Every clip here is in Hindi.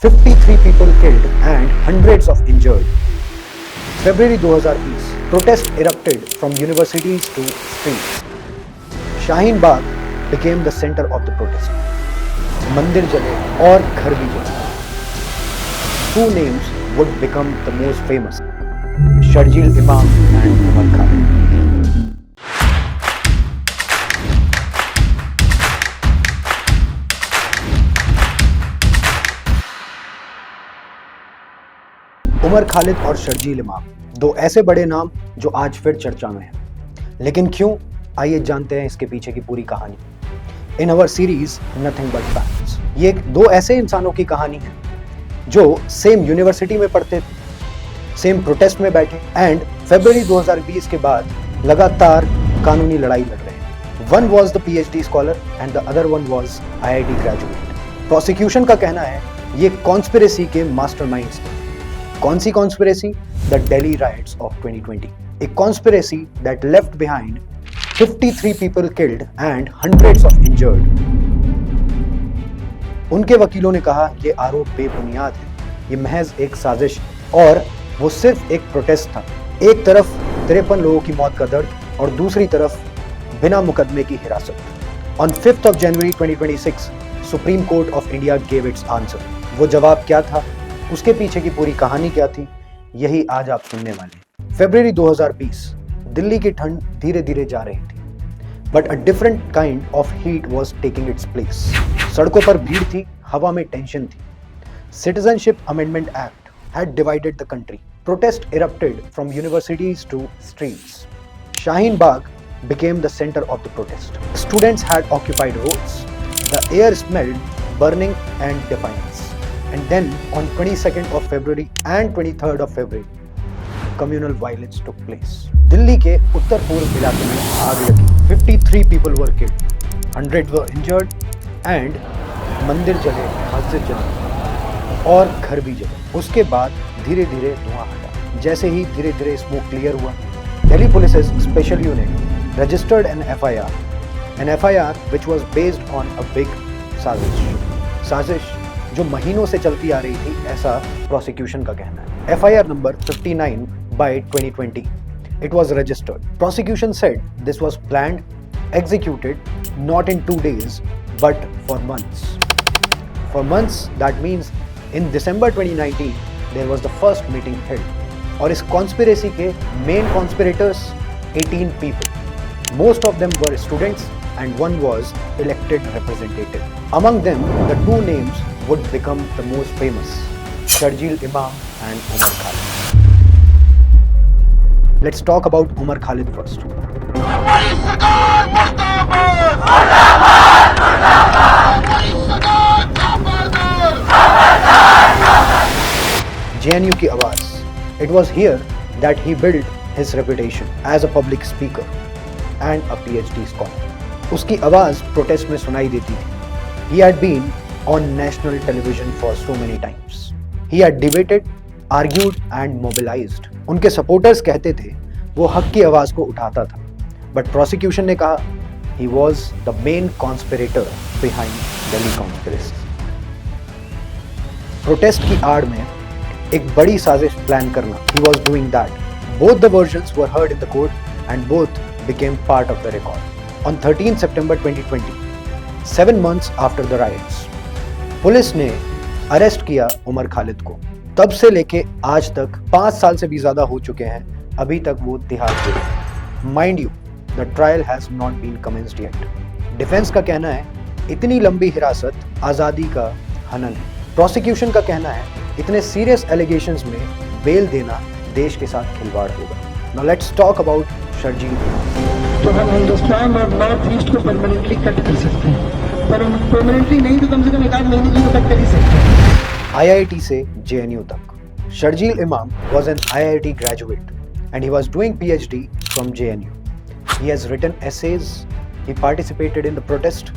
53 people killed and hundreds of injured. February 2020, protests erupted from universities to streets. Shaheen Bagh became the center of the protest. मंदिर जले और घर भी जले. Two names would become the most famous: Sharjeel Imam and Umar Khalid. Umar Khalid और शर्जील इमाम, दो ऐसे बड़े नाम जो आज फिर चर्चा में हैं। लेकिन क्यों? आइए जानते हैं इसके पीछे की पूरी कहानी। In our series nothing but facts, ये दो ऐसे इंसानों की कहानी है जो सेम यूनिवर्सिटी में पढ़ते थे, सेम प्रोटेस्ट में बैठे एंड फरवरी 2020 के बाद लगातार कानूनी लड़ाई लड़ रहे हैं। One was the PhD scholar and the other one was IIT graduate. Prosecution का कहना है ये कॉन्स्पिरेसी के मास्टरमाइंड्स थे। कौन सी conspiracy? The Delhi riots of 2020, a conspiracy that left behind 53 people killed and hundreds of injured. उनके वकीलों ने कहा ये आरोप बेबुनियाद है, ये महज एक साजिश और वो सिर्फ एक प्रोटेस्ट था। एक तरफ 53 लोगों की मौत का दर्द और दूसरी तरफ बिना मुकदमे की हिरासत। On 5th of January 2026, supreme court of India gave its answer. वो जवाब क्या था? उसके पीछे की पूरी कहानी क्या थी? यही आज आप सुनने वाले हैं। फरवरी 2020, दिल्ली की ठंड धीरे धीरे जा रही थी, but a different kind of heat was taking its place. सड़कों पर भीड़ थी, हवा में टेंशन थी। Citizenship amendment act had divided the country. Protest erupted from universities to streets. Shaheen Bagh became the center of the protest. Students had occupied roads. The air smelled burning and defiance. And then on 22nd of February and 23rd of February, communal violence took place. Delhi के उत्तर पूर्व इलाके में आग लगी. 53 people were killed, 100 were injured and मंदिर जले, मस्जिद जले और घर भी जले. उसके बाद धीरे धीरे धुआं हटा. जैसे ही धीरे धीरे स्मोक क्लियर हुआ, Delhi Police's special unit registered an FIR which was based on a big साजिश जो महीनों से चलती आ रही थी, ऐसा प्रोसिक्यूशन का कहना है। FIR number 59 by 2020. It was registered. Prosecution said this was planned, executed not in 2 days but for months. For months, that means in December 2019 there was the first meeting held. और इस कॉन्स्पिरेसी के main conspirators 18 people. Most of them were students and one was elected representative. Among them, the two names would become the most famous: Sharjeel Imam and Umar Khalid. Let's talk about Umar Khalid first. JNU की आवाज. It was here that he built his reputation as a public speaker and a PhD scholar. उसकी आवाज प्रोटेस्ट में सुनाई देती थी. He had been on national television for so many times. He had debated, argued and mobilized. उनके सपोर्टर्स कहते थे वो हक की आवाज को उठाता था, बट प्रोसिक्यूशन ने कहा he was the main conspirator behind Delhi conspiracy. Protest की आड़ में एक बड़ी साजिश प्लान करना. He was doing that. Both the versions were heard in the court and both became part of the record. On 13 September 2020, 7 months after the riots, police ने अरेस्ट किया उमर खालिद को. तब से लेके आज तक 5 साल से भी ज्यादा हो चुके हैं. अभी तक वो तिहाड़ जेल है. Mind you, the trial has not been commenced yet. Defence का कहना है इतनी लंबी हिरासत आजादी का हनन है. प्रोसिक्यूशन का कहना है इतने सीरियस एलिगेशंस में बेल देना देश के साथ खिलवाड़ होगा. Now let's talk about Sharjeel. तो हम हिंदुस्तान और नॉर्थ ईस्ट को परमानेंटली कट कर सकते हैं, पर हम परमानेंटली नहीं तो कम से कम 1 महीने की तो कट कर ही सकते हैं. IIT से JNU तक. Sharjeel Imam was an IIT graduate and he was doing PhD from JNU. He has written essays. He participated in the protest.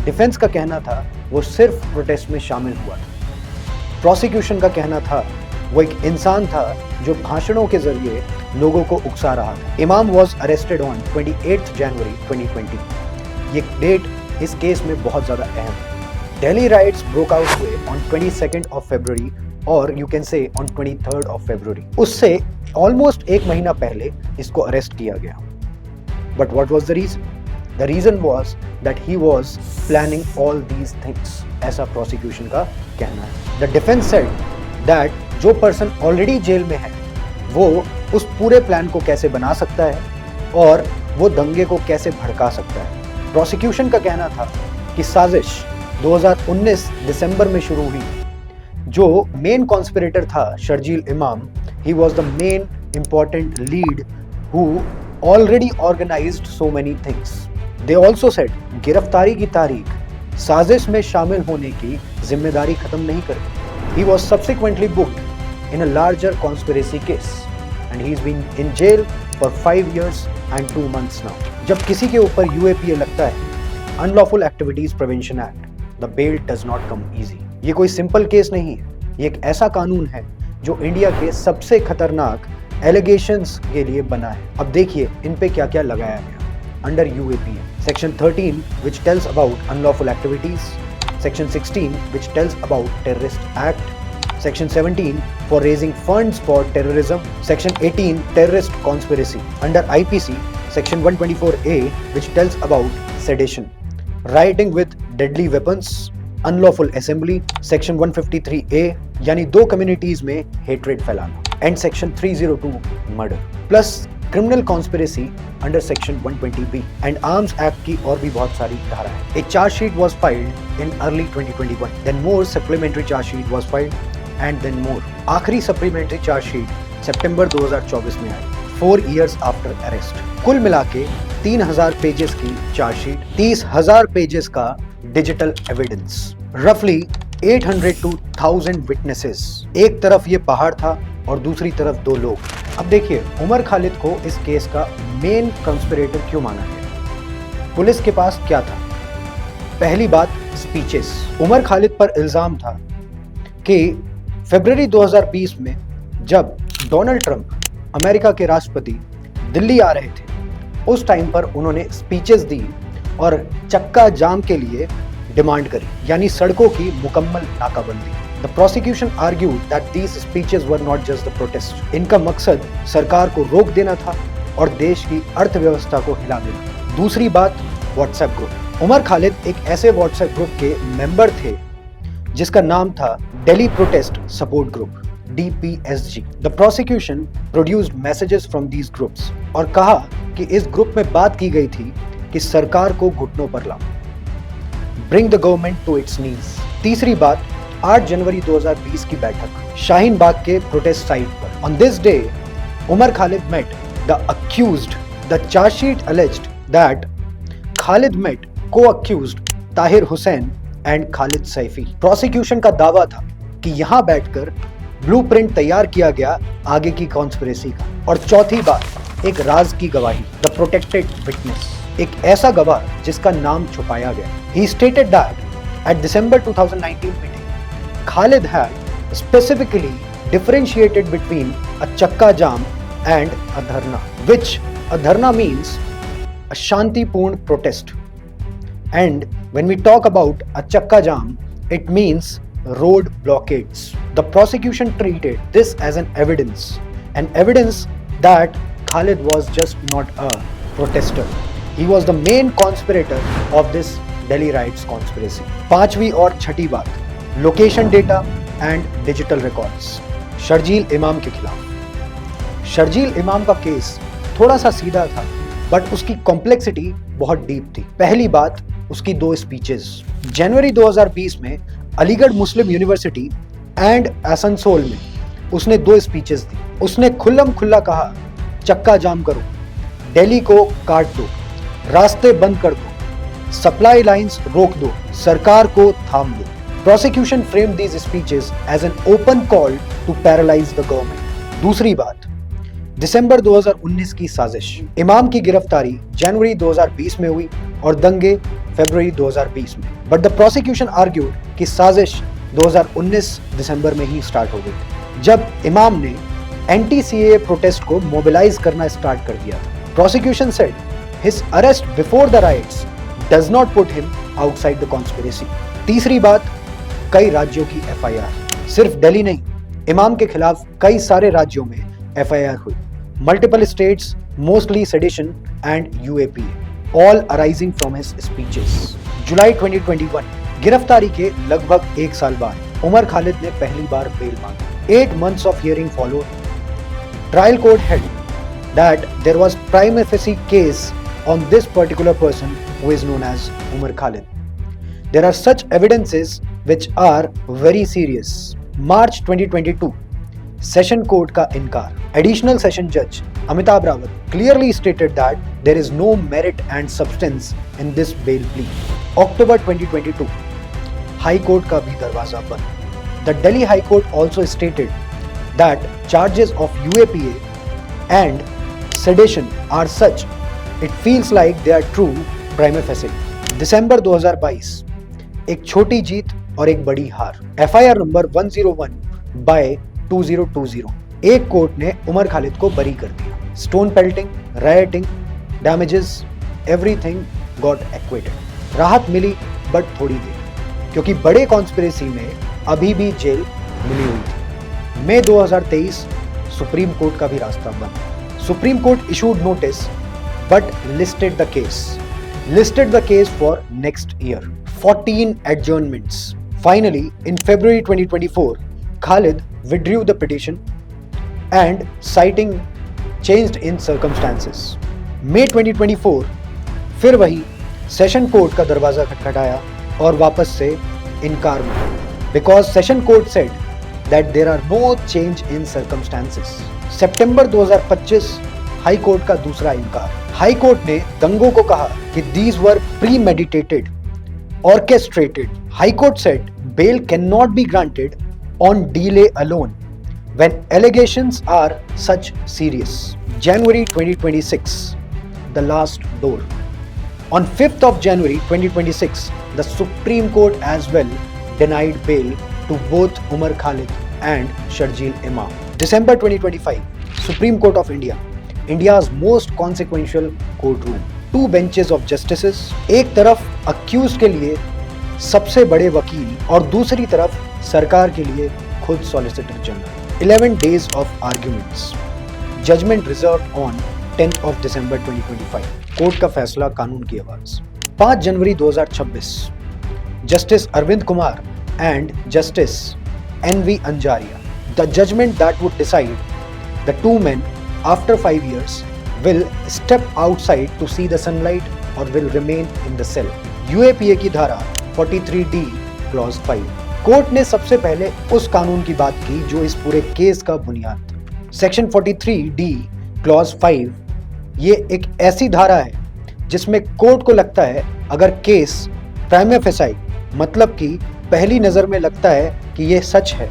Defence का कहना था वो सिर्फ प्रोटेस्ट में शामिल हुआ था. प्रोसिक्यूशन का कहना था वो एक इंसान था जो भाषणों के जरिए लोगों को उकसा रहा था. इमाम वॉज अरेस्टेड ऑन 28 जनवरी 2020. ये डेट इस केस में बहुत ज़्यादा अहम है. Delhi riots broke out हुए on 22nd of February or you can say on 23rd of February. उससे almost एक महीना पहले इसको अरेस्ट किया गया. But what was the reason? The reason was that he was planning all these things. ऐसा prosecution का कहना है. The defense said that जो person already जेल में है वो उस पूरे प्लान को कैसे बना सकता है और वो दंगे को कैसे भड़का सकता है. प्रोसिक्यूशन का कहना था कि साजिश 2019 दिसंबर में शुरू हुई. जो मेन कॉन्स्पिरेटर था Sharjeel Imam, he was the main important lead who already organised so many things. They also said गिरफ्तारी की तारीख साजिश में शामिल होने की जिम्मेदारी खत्म नहीं करती. He was subsequently booked in a larger conspiracy case and he is been in jail for 5 years and 2 months now. जब किसी के ऊपर UAPA लगता है, unlawful activities prevention act, the bail does not come easy. ये कोई सिंपल केस नहीं है. ये एक ऐसा कानून है जो इंडिया के सबसे खतरनाक एलिगेशंस के लिए बना है. अब देखिए इन पे क्या क्या लगाया गया. Under UAPA section 13 which tells about unlawful activities, section 16 which tells about terrorist act, section 17 for raising funds for terrorism, section 18 terrorist conspiracy. Under IPC section 124A which tells about sedition, rioting with deadly weapons, unlawful assembly, section 153A यानी दो कम्युनिटीज में हेट्रेड फैलाना, and section 302 murder, plus criminal conspiracy under section 120B and arms act की और भी बहुत सारी धाराएं. A chargesheet was filed in early 2021, then more supplementary chargesheet was filed and then more. आखिरी सप्लीमेंट्री चार्जशीट सितंबर 2024 में आई, 4 years आफ्टर अरेस्ट. कुल मिला के 3000 पेजेस की चार्जशीट, 30,000 पेजेस का डिजिटल एविडेंस, रफली 800 to 1000 विटनेसेस. एक तरफ ये पहाड़ था और दूसरी तरफ दो लोग. अब देखिए उमर खालिद को इस केस का मेन कंस्पिरेटर क्यों माना गया. पुलिस के पास क्या था? पहली बात स्पीचेस. उमर खालिद पर इल्जाम था कि फरवरी 2020 में जब डोनाल्ड ट्रंप अमेरिका के राष्ट्रपति दिल्ली आ रहे थे, उस टाइम पर उन्होंने स्पीचेस दी और चक्का जाम के लिए डिमांड करी, यानी सड़कों की मुकम्मल नाकाबंदी. The prosecution argued that these speeches were not just the protest. इनका मकसद सरकार को रोक देना था और देश की अर्थव्यवस्था को हिला देना. दूसरी बात व्हाट्सएप ग्रुप. उमर खालिद एक ऐसे व्हाट्सएप ग्रुप के मेंबर थे जिसका नाम था Delhi protest support group, DPSG. The prosecution produced messages from these groups और कहा कि इस ग्रुप में बात की गई थी कि सरकार को घुटनों पर लाओ, Bring the government to its knees. तीसरी बात 8 जनवरी 2020 की बैठक शाहीन बाग के प्रोटेस्ट साइट पर. On this day, Umar Khalid met the accused. The charge sheet alleged that Khalid met co-accused Tahir Hussain and Khalid Saifi. Prosecution का दावा था कि यहाँ बैठकर ब्लूप्रिंट तैयार किया गया आगे की कॉन्स्पिरेसी का. और चौथी बात एक राज की गवाही, द प्रोटेक्टेड विटनेस, एक ऐसा गवाह जिसका नाम छुपाया गया. He stated that at December 2019 meeting, Khalid had specifically differentiated between a chakka jam and a dharna, which a dharna means a shantipoorn protest, and when we talk about a chakka jam, it means road blockades. The prosecution treated this as an evidence that Khalid was just not a protester. He was the main conspirator of this Delhi riots conspiracy. पांचवी और छठी बात, location data and digital records Sharjeel इमाम के खिलाफ. शर्जील इमाम का केस थोड़ा सा सीधा था बट उसकी कॉम्प्लेक्सिटी बहुत डीप थी. पहली बात उसकी दो स्पीचेस. जनवरी 2020 में अलीगढ़ मुस्लिम यूनिवर्सिटी एंड आसनसोल में उसने दो स्पीचेस दी. उसने खुल्लम खुल्ला कहा चक्का जाम करो, दिल्ली को काट दो, रास्ते बंद कर दो, सप्लाई लाइंस रोक दो, सरकार को थाम दो. Prosecution framed these speeches as an open call to paralyze the government. दूसरी बात, दिसंबर 2019 की साजिश. इमाम की गिरफ्तारी जनवरी 2020 में हुई और दंगे फरवरी 2020 में. But the prosecution argued कि साजिश 2019 दिसंबर में ही स्टार्ट हो गई थी, जब इमाम ने anti-CAA प्रोटेस्ट को मोबिलाइज करना स्टार्ट कर दिया था. Prosecution said his arrest before the riots does not put him outside the conspiracy. तीसरी बात, कई राज्यों की एफआईआर। सिर्फ दिल्ली नहीं, इमाम के खिलाफ कई सारे राज्यों में एफआईआर हुई। Multiple states, mostly sedition and UAPA, all arising from his speeches. जुलाई 2021, गिरफ्तारी के लगभग 1 साल बाद उमर खालिद ने पहली बार बेल मांगी। 8 months of hearing followed. Trial court held that there was prima facie case on this particular person who is known as Umar Khalid. There are such evidences which are very serious. March 2022, session court का इनकार। एडिशनल सेशन जज Amitabh Rawat clearly stated that there is no merit and substance in this bail plea. October 2022, high court का भी दरवाजा बंद। The Delhi High Court also stated that charges of UAPA and sedition are such it feels like they are true prima facie. दिसंबर 2022, एक छोटी जीत और एक बड़ी हार। FIR नंबर 101/2020, एक कोर्ट ने उमर खालिद को बरी कर दिया। Stone pelting, writing, damages, everything got acquitted. राहत मिली बट थोड़ी देर, क्योंकि बड़े कॉन्स्पिरेसी में अभी भी जेल मिली हुई थी। मई 2023, सुप्रीम कोर्ट का भी रास्ता बंद। Supreme court issued notice but listed the case for next year. 14 adjournments. Finally, in February 2024, Khalid withdrew the petition and citing changed in circumstances. May 2024, फिर वही सेशन कोर्ट का दरवाजा खटखटाया और वापस से इनकार मिला, because session court said that there are no change in circumstances. September 2025, high court का दूसरा इनकार। हाई कोर्ट ने दंगों को कहा कि these were premeditated, orchestrated. High Court said bail cannot be granted on delay alone when allegations are such serious. January 2026, the last door. On 5th of January 2026, the Supreme Court as well denied bail to both Umar Khalid and Sharjeel Imam. December 2025, Supreme Court of India, India's most consequential courtroom. 2 benches of justices, एक तरफ अक्यूज के लिए सबसे बड़े वकील और दूसरी तरफ सरकार के लिए खुद solicitor general. 11 days of arguments. Judgment reserved on 10th of December 2025. Court का फैसला कानून की आवाज। 5 जनवरी 2026, justice Arvind Kumar and justice NV Anjaria. The judgment that would decide the 2 men after 5 years will step outside to see the sunlight or will remain in the cell. UAPA की धारा 43D क्लॉज 5। कोर्ट ने सबसे पहले उस कानून की बात की जो इस पूरे केस का बुनियाद था। सेक्शन 43D क्लॉज 5 ये एक ऐसी धारा है जिसमें कोर्ट को लगता है अगर केस प्राइमा फेसाई, मतलब कि पहली नजर में लगता है कि ये सच है,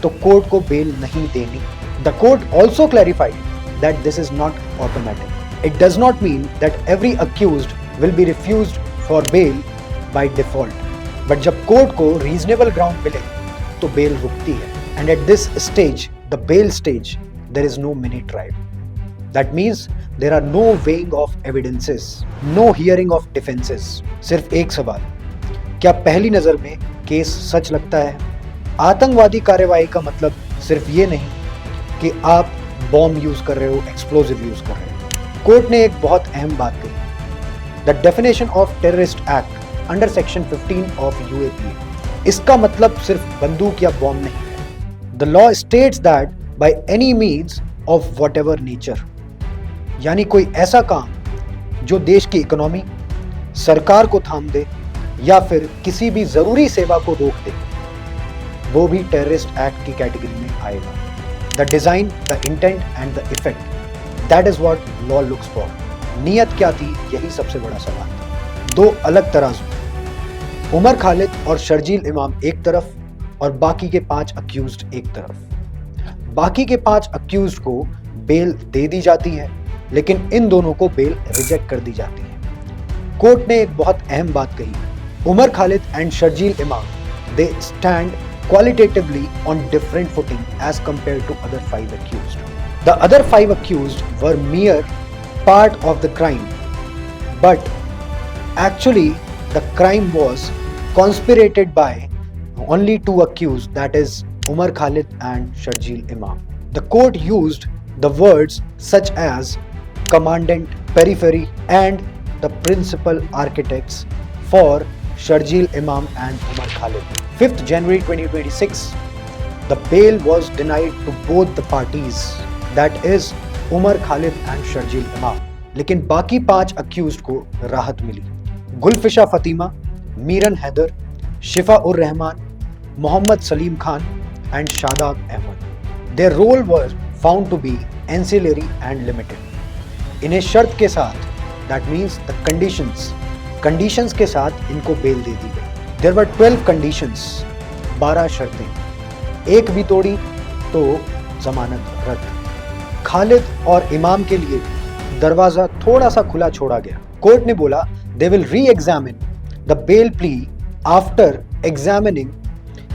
तो कोर्ट को बेल नहीं देनी। The court also clarified that this is not automatic. It does not mean that every accused will be refused for bail by default. But जब कोर्ट को reasonable ground मिले तो बेल रुकती है। And at this stage, the bail stage, there is no mini trial. That means there are no weighing of evidences, no hearing of defenses. सिर्फ एक सवाल, क्या पहली नजर में केस सच लगता है? आतंकवादी कार्यवाही का मतलब सिर्फ ये नहीं कि आप बॉम्ब यूज कर रहे हो, एक्सप्लोजिव यूज कर रहे हो। कोर्ट ने एक बहुत अहम बात कही, the definition of terrorist act under section 15 of UAPA। इसका मतलब सिर्फ बंदूक या बॉम्ब नहीं है। The law states that by any means of whatever nature, यानी कोई ऐसा काम जो देश की इकोनॉमी, सरकार को थाम दे या फिर किसी भी जरूरी सेवा को रोक दे, वो भी टेररिस्ट एक्ट की कैटेगरी में आएगा। The design, the intent and the effect, that is what law looks for. नीयत क्या थी, यही सबसे बड़ा सवाल था। 2 अलग तराजू, उमर खालिद और शर्जील इमाम एक तरफ और बाकी के 5 अक्यूज्ड एक तरफ। बाकी के 5 अक्यूज्ड को बेल दे दी जाती है, लेकिन इन दोनों को बेल रिजेक्ट कर दी जाती है। कोर्ट ने एक बहुत अहम बात कही, उमर खालिद एंड शर्जील इमाम, they stand qualitatively on different footing as compared to other 5 accused. The other 5 accused were mere part of the crime, but actually the crime was conspirated by only two accused, that is Umar Khalid and Sharjeel Imam. The court used the words such as commandant, periphery, and the principal architects for Sharjeel Imam and Umar Khalid. 5th January 2026, the bail was denied to both the parties, that is Umar Khalid and Sharjeel Imam. लेकिन बाकी 5 अक्यूज्ड को राहत मिली। गुलफिशा फतीमा, मीरन हैदर, शिफा उर Rahman, Mohammad Salim Khan and Shadab Ahmed. Their role was found to be ancillary and limited. इन्हें शर्त के साथ, that means the conditions के साथ इनको बेल दे दी गई। There were 12 conditions, 12 शर्तें। एक भी तोड़ी तो जमानत रद्द। खालिद और इमाम के लिए दरवाजा थोड़ा सा खुला छोड़ा गया। कोर्ट ने बोला they will re-examine the bail plea after examining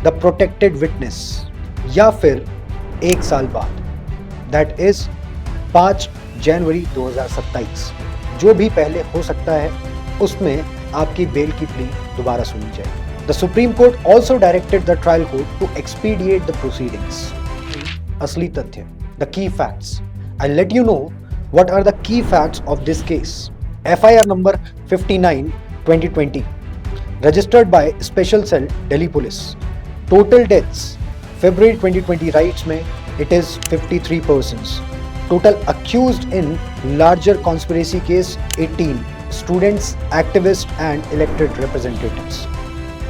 the protected witness या फिर 1 साल बाद, that is 5 जनवरी 2027। जो भी पहले हो सकता है उसमें आपकी बेल की प्ली दोबारा सुनी जाएगी। The Supreme Court also directed the trial court to expedite the proceedings. असली तथ्य, the key facts. I'll let you know what are the key facts of this case. FIR number 59/2020, registered by Special Cell, Delhi Police. Total deaths, February 2020 rights में it is 53 persons. Total accused in larger conspiracy case 18 students, activists and elected representatives.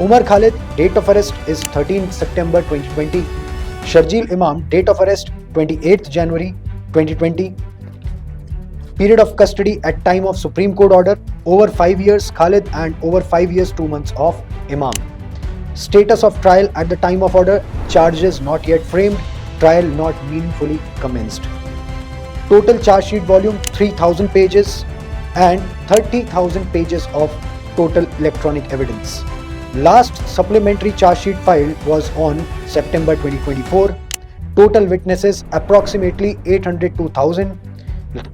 Umar Khalid, date of arrest is 13 September 2020. Sharjeel Imam, date of arrest 28th January 2020. Period of custody at time of Supreme Court order over 5 years Khalid and over 5 years 2 months of Imam. Status of trial at the time of order, charges not yet framed, trial not meaningfully commenced. Total charge sheet volume 3000 pages and 30,000 pages of total electronic evidence. Last supplementary charge sheet filed was on September 2024. Total witnesses approximately 802,000.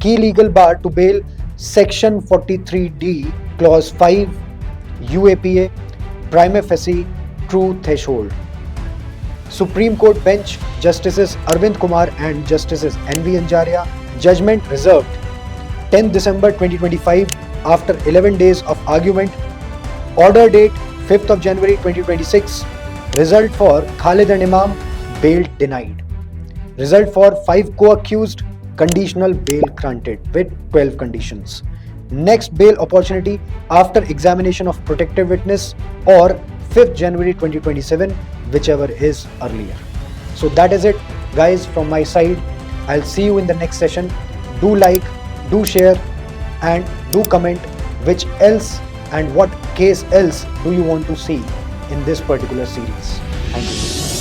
Key legal bar to bail, section 43D clause 5 UAPA, prima facie true threshold. Supreme Court bench, Justices Arvind Kumar and Justices NV Anjaria. Judgment reserved 10 December 2025 after 11 days of argument. Order date 5th of January 2026. Result for Khalid and Imam, bail denied. Result for 5 co-accused, conditional bail granted with 12 conditions. Next bail opportunity after examination of protected witness or 5th January 2027, whichever is earlier. So that is it guys from my side. I'll see you in the next session. Do like, do share and do comment which else and what case else do you want to see in this particular series. Thank you.